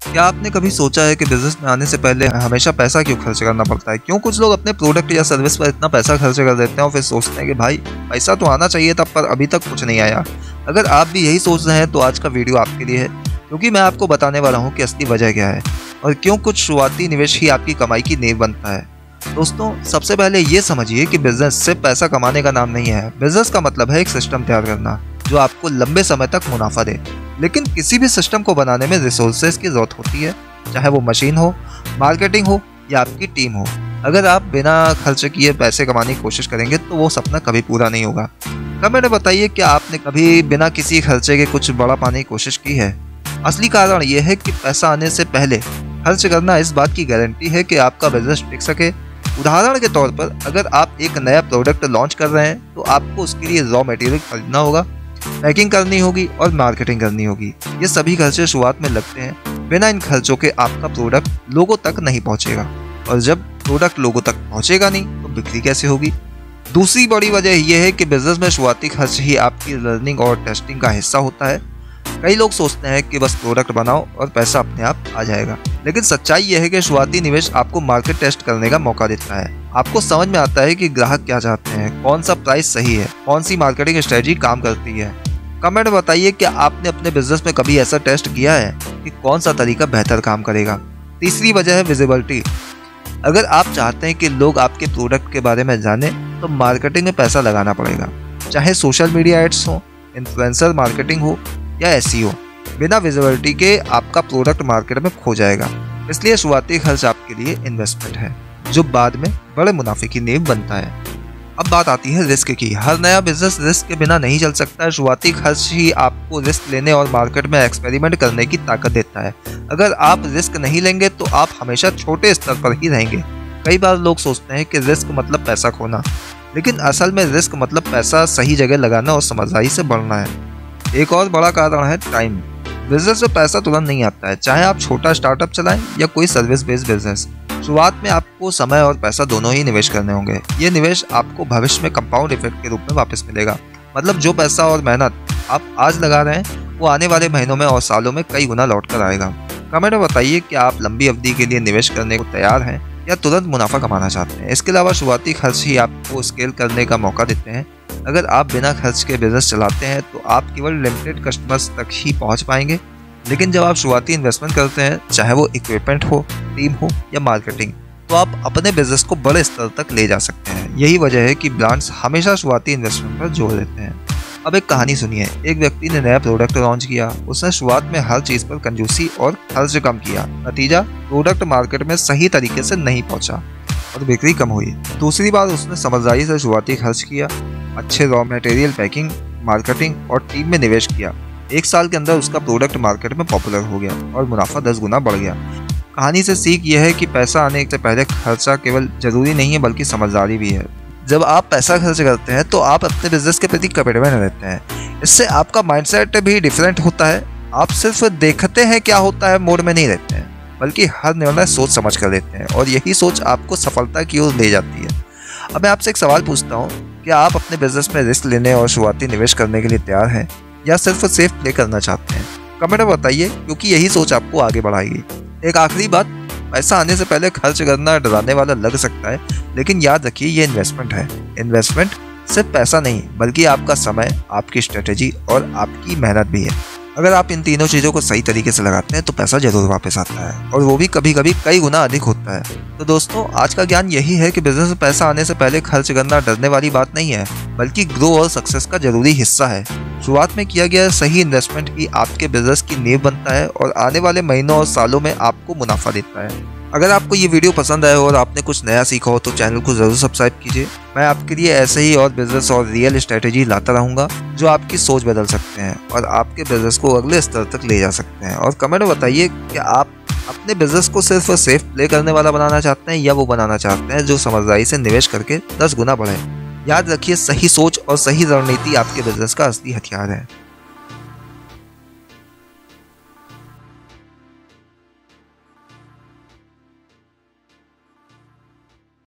क्या आपने कभी सोचा है कि बिजनेस में आने से पहले हमेशा पैसा क्यों खर्च करना पड़ता है? क्यों कुछ लोग अपने प्रोडक्ट या सर्विस पर इतना पैसा खर्च कर देते हैं और फिर सोचते हैं कि भाई पैसा तो आना चाहिए था पर अभी तक कुछ नहीं आया। अगर आप भी यही सोच रहे हैं तो आज का वीडियो आपके लिए है, क्योंकि मैं आपको बताने वाला हूँ कि असली वजह क्या है और क्यों कुछ शुरुआती निवेश ही आपकी कमाई की नींव बनता है। दोस्तों, सबसे पहले ये समझिए कि बिजनेस सिर्फ पैसा कमाने का नाम नहीं है। बिजनेस का मतलब है एक सिस्टम तैयार करना जो आपको लंबे समय तक मुनाफा दे। लेकिन किसी भी सिस्टम को बनाने में रिसोर्सेज की जरूरत होती है, चाहे वो मशीन हो, मार्केटिंग हो या आपकी टीम हो। अगर आप बिना खर्च किए पैसे कमाने की कोशिश करेंगे तो वो सपना कभी पूरा नहीं होगा। कमेंट में बताइए कि आपने कभी बिना किसी खर्चे के कुछ बड़ा पाने की कोशिश की है। असली कारण ये है कि पैसा आने से पहले खर्च करना इस बात की गारंटी है कि आपका बिजनेस टिक सके। उदाहरण के तौर पर, अगर आप एक नया प्रोडक्ट लॉन्च कर रहे हैं तो आपको उसके लिए रॉ मटेरियल खरीदना होगा, पैकिंग करनी होगी और मार्केटिंग करनी होगी। ये सभी खर्चे शुरुआत में लगते हैं। बिना इन खर्चों के आपका प्रोडक्ट लोगों तक नहीं पहुंचेगा, और जब प्रोडक्ट लोगों तक पहुंचेगा नहीं तो बिक्री कैसे होगी। दूसरी बड़ी वजह यह है कि बिजनेस में शुरुआती खर्च ही आपकी लर्निंग और टेस्टिंग का हिस्सा होता है। कई लोग सोचते हैं कि बस प्रोडक्ट बनाओ और पैसा अपने आप आ जाएगा, लेकिन सच्चाई यह है कि शुरुआती निवेश आपको मार्केट टेस्ट करने का मौका देता है। आपको समझ में आता है कि ग्राहक क्या चाहते हैं, कौन सा प्राइस सही है, कौन सी मार्केटिंग स्ट्रेटजी काम करती है। कमेंट बताइए कि आपने अपने बिजनेस में कभी ऐसा टेस्ट किया है कि कौन सा तरीका बेहतर काम करेगा। तीसरी वजह है विजिबिलिटी। अगर आप चाहते हैं कि लोग आपके प्रोडक्ट के बारे में जाने तो मार्केटिंग में पैसा लगाना पड़ेगा, चाहे सोशल मीडिया एड्स हो, इन्फ्लुएंसर मार्केटिंग हो या एसईओ। बिना विजिबिलिटी के आपका प्रोडक्ट मार्केट में खो जाएगा। इसलिए शुरुआती खर्च आपके लिए इन्वेस्टमेंट है जो बाद में बड़े मुनाफे की नींव बनता है। अब बात आती है रिस्क की। हर नया बिजनेस रिस्क के बिना नहीं चल सकता है। शुरुआती खर्च ही आपको रिस्क लेने और मार्केट में एक्सपेरिमेंट करने की ताकत देता है। अगर आप रिस्क नहीं लेंगे तो आप हमेशा छोटे स्तर पर ही रहेंगे। कई बार लोग सोचते हैं कि रिस्क मतलब पैसा खोना, लेकिन असल में रिस्क मतलब पैसा सही जगह लगाना और समझदारी से बढ़ना है। एक और बड़ा कारण है टाइम। बिजनेस में पैसा तुरंत नहीं आता है, चाहे आप छोटा स्टार्टअप चलाएं या कोई सर्विस बेस्ड बिजनेस। शुरुआत में आपको समय और पैसा दोनों ही निवेश करने होंगे। ये निवेश आपको भविष्य में कंपाउंड इफेक्ट के रूप में वापस मिलेगा। मतलब जो पैसा और मेहनत आप आज लगा रहे हैं वो आने वाले महीनों में और सालों में कई गुना लौट कर आएगा। कमेंट में बताइए कि आप लंबी अवधि के लिए निवेश करने को तैयार हैं या तुरंत मुनाफा कमाना चाहते हैं। इसके अलावा शुरुआती खर्च ही आपको स्केल करने का मौका देते हैं। अगर आप बिना खर्च के बिजनेस चलाते हैं तो आप केवल लिमिटेड कस्टमर्स तक ही पहुंच पाएंगे, लेकिन जब आप शुरुआती इन्वेस्टमेंट करते हैं, चाहे वो इक्विपमेंट हो, टीम हो या मार्केटिंग, तो आप अपने बिजनेस को बड़े स्तर तक ले जा सकते हैं। यही वजह है कि ब्रांड्स हमेशा शुरुआती इन्वेस्टमेंट पर जोर देते हैं। अब एक कहानी सुनिए। एक व्यक्ति ने नया प्रोडक्ट लॉन्च किया। उसने शुरुआत में हर चीज पर कंजूसी और खर्च कम किया। नतीजा, प्रोडक्ट मार्केट में सही तरीके से नहीं पहुंचा और बिक्री कम हुई। दूसरी बार उसने समझदारी से शुरुआती खर्च किया, अच्छे रॉ मटेरियल, पैकिंग, मार्केटिंग और टीम में निवेश किया। 1 साल के अंदर उसका प्रोडक्ट मार्केट में पॉपुलर हो गया और मुनाफा 10 गुना बढ़ गया। कहानी से सीख यह है कि पैसा आने से पहले खर्चा केवल जरूरी नहीं है बल्कि समझदारी भी है। जब आप पैसा खर्च करते हैं तो आप अपने बिजनेस के प्रति कमिटमेंट रहते हैं। इससे आपका माइंडसेट भी डिफरेंट होता है। आप सिर्फ देखते हैं क्या होता है मोड में नहीं रहते हैं, बल्कि हर निर्णय सोच समझ कर लेते हैं और यही सोच आपको सफलता की ओर ले जाती है। अब मैं आपसे एक सवाल पूछता हूँ, क्या आप अपने बिजनेस में रिस्क लेने और शुरुआती निवेश करने के लिए तैयार हैं या सिर्फ सेफ प्ले करना चाहते हैं? कमेंट में बताइए, क्योंकि यही सोच आपको आगे बढ़ाएगी। एक आखिरी बात, पैसा आने से पहले खर्च करना डराने वाला लग सकता है, लेकिन याद रखिए ये इन्वेस्टमेंट है। इन्वेस्टमेंट सिर्फ पैसा नहीं बल्कि आपका समय, आपकी स्ट्रेटेजी और आपकी मेहनत भी है। अगर आप इन तीनों चीज़ों को सही तरीके से लगाते हैं तो पैसा जरूर वापस आता है, और वो भी कभी कभी कई गुना अधिक होता है। तो दोस्तों, आज का ज्ञान यही है कि बिजनेस में पैसा आने से पहले खर्च करना डरने वाली बात नहीं है, बल्कि ग्रो और सक्सेस का जरूरी हिस्सा है। शुरुआत में किया गया सही इन्वेस्टमेंट ही आपके बिजनेस की नींव बनता है और आने वाले महीनों और सालों में आपको मुनाफा देता है। अगर आपको ये वीडियो पसंद आया हो और आपने कुछ नया सीखा हो तो चैनल को जरूर सब्सक्राइब कीजिए। मैं आपके लिए ऐसे ही और बिजनेस और रियल स्ट्रेटेजी लाता रहूंगा जो आपकी सोच बदल सकते हैं और आपके बिजनेस को अगले स्तर तक ले जा सकते हैं। और कमेंट में बताइए कि आप अपने बिजनेस को सिर्फ सेफ प्ले करने वाला बनाना चाहते हैं या वो बनाना चाहते हैं जो समझदारी से निवेश करके 10 गुना बढ़े। याद रखिए, सही सोच और सही रणनीति आपके बिजनेस का असली हथियार है।